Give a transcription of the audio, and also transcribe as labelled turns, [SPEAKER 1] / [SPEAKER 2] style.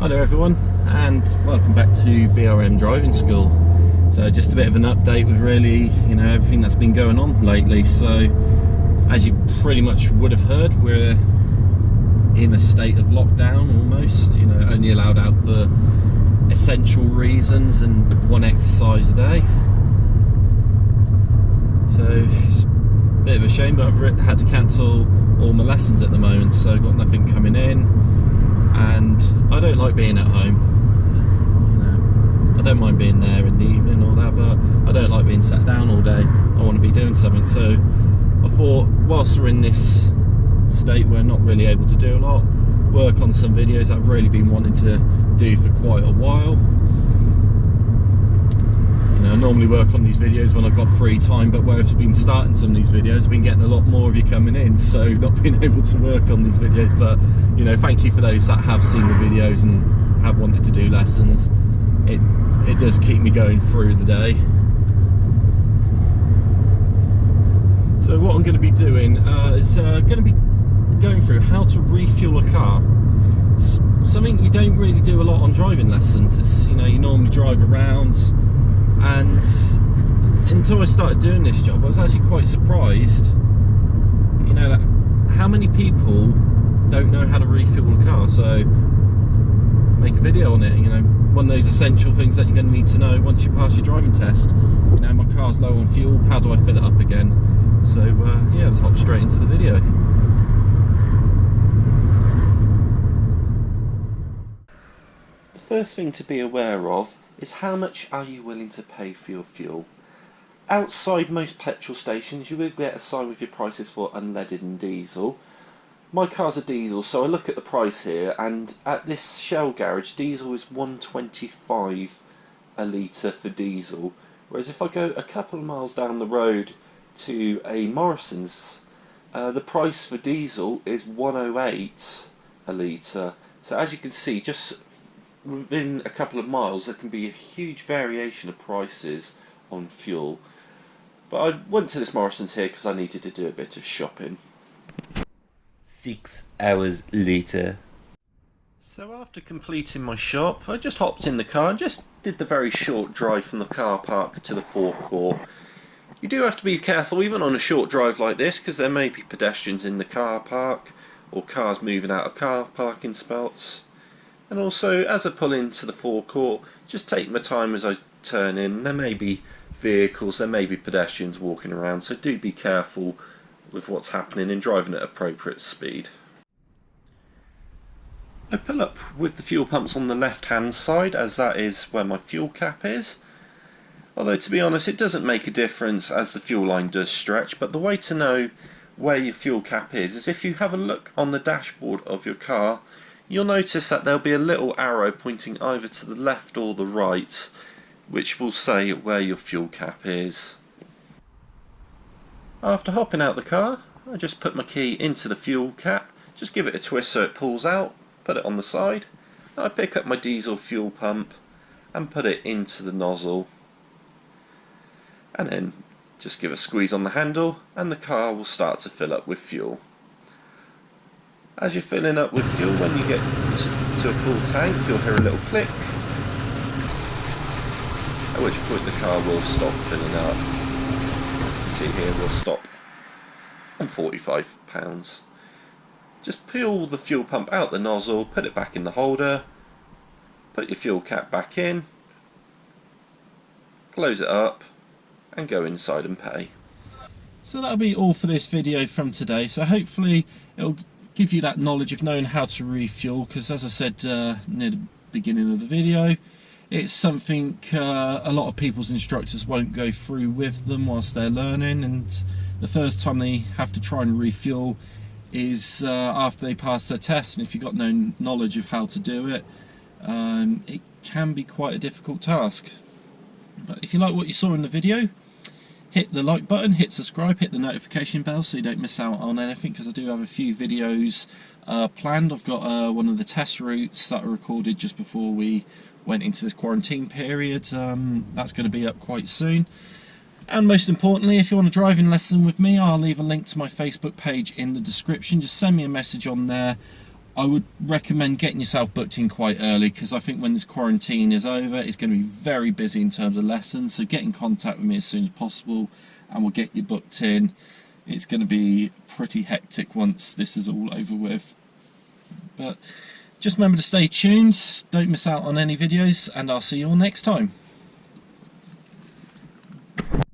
[SPEAKER 1] Hi there everyone, and welcome back to BRM Driving School. So just a bit of an update with really, everything that's been going on lately. So as you pretty much would have heard, we're in a state of lockdown almost, only allowed out for essential reasons and one exercise a day. So it's a bit of a shame, but I've had to cancel all my lessons at the moment, so I've got nothing coming in. And I don't like being at home. I don't mind being there in the evening or that, but I don't like being sat down all day. I want to be doing something. So I thought, whilst we're in this state, we're not really able to do a lot, work on some videos I've really been wanting to do for quite a while. I normally work on these videos when I've got free time, but where I've been starting some of these videos, I've been getting a lot more of you coming in, so not being able to work on these videos. But thank you for those that have seen the videos and have wanted to do lessons. It does keep me going through the day. So what I'm going to be doing is going to be going through how to refuel a car. It's something you don't really do a lot on driving lessons. It's you normally drive around. And until I started doing this job, I was actually quite surprised, how many people don't know how to refuel a car. So make a video on it, one of those essential things that you're going to need to know once you pass your driving test. My car's low on fuel, how do I fill it up again? So yeah, let's hop straight into the video. The first thing to be aware of is how much are you willing to pay for your fuel. Outside most petrol stations you will get a sign with your prices for unleaded and diesel. My car's a diesel, so I look at the price here, and at this Shell garage diesel is $1.25 a litre for diesel, whereas if I go a couple of miles down the road to a Morrison's, the price for diesel is $1.08 a litre. So as you can see, just within a couple of miles there can be a huge variation of prices on fuel. But I went to this Morrison's here because I needed to do a bit of shopping. 6 hours later. So after completing my shop, I just hopped in the car and just did the very short drive from the car park to the forecourt. You do have to be careful even on a short drive like this, because there may be pedestrians in the car park or cars moving out of car parking spots. And also, as I pull into the forecourt, just take my time as I turn in. There may be vehicles, there may be pedestrians walking around, so do be careful with what's happening and driving at appropriate speed. I pull up with the fuel pumps on the left hand side, as that is where my fuel cap is. Although to be honest, it doesn't make a difference as the fuel line does stretch, but the way to know where your fuel cap is if you have a look on the dashboard of your car. You'll notice that there'll be a little arrow pointing either to the left or the right, which will say where your fuel cap is. After hopping out the car, I just put my key into the fuel cap, just give it a twist so it pulls out, put it on the side, and I pick up my diesel fuel pump and put it into the nozzle. And then just give a squeeze on the handle and the car will start to fill up with fuel. As you're filling up with fuel, when you get to a full tank, you'll hear a little click, at which point the car will stop filling up. As you can see here, we'll stop on £45. Just peel the fuel pump out the nozzle, put it back in the holder, put your fuel cap back in, close it up, and go inside and pay. So that'll be all for this video from today. So hopefully it'll give you that knowledge of knowing how to refuel, because as I said near the beginning of the video, it's something a lot of people's instructors won't go through with them whilst they're learning, and the first time they have to try and refuel is after they pass their test, and if you've got no knowledge of how to do it, it can be quite a difficult task. But if you like what you saw in the video, hit the like button, hit subscribe, hit the notification bell so you don't miss out on anything, because I do have a few videos planned. I've got one of the test routes that I recorded just before we went into this quarantine period. That's going to be up quite soon. And most importantly, if you want a driving lesson with me, I'll leave a link to my Facebook page in the description. Just send me a message on there. I would recommend getting yourself booked in quite early, because I think when this quarantine is over, it's going to be very busy in terms of lessons. So get in contact with me as soon as possible and we'll get you booked in. It's going to be pretty hectic once this is all over with. But just remember to stay tuned, don't miss out on any videos, and I'll see you all next time.